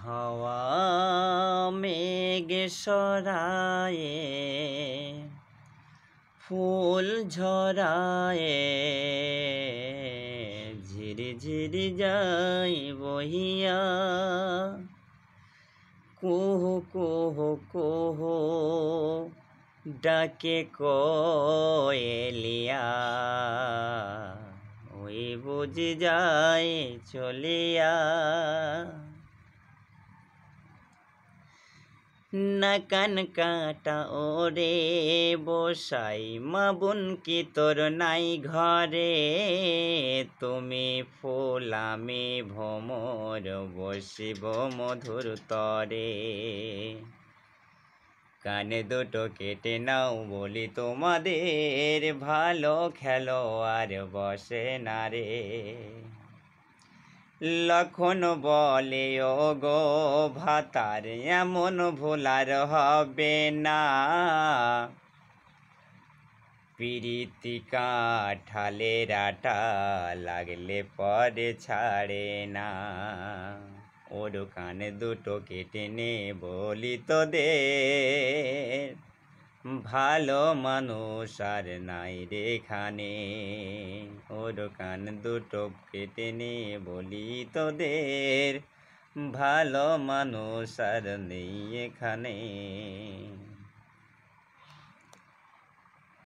হাওয়া মেঘ সরায়ে ফুল ঝরায়ে ঝিরিঝিরি যাই বহিয়া কুহু কুহু কুহু ডাকে কোয়েলিয়া ওই বুঝি যায় চলিয়া। নাকান কাটা ওরে বসাই মাবুন কি তোর নাই ঘরে, তুমি ফুল আমি ভ্রমর বসিব মধুর তরে। কানে দুটো কেটে নাও বলি তোমাদের, ভালো খেলো আর বসে না রে। লক্ষণ বলে ও গো ভাতার এমন ভোলার হবে না, পিরিতি কাঁঠালের আটা লাগলে পরে ছাড়ে না। ওর কান দুটো কেটে নে বলি তোদের, ভালো মানুষ আর নাই রেখানে। ওর কান দুটো কেটে নে বলি তোদের, ভালো মানুষ আর নেই এখানে।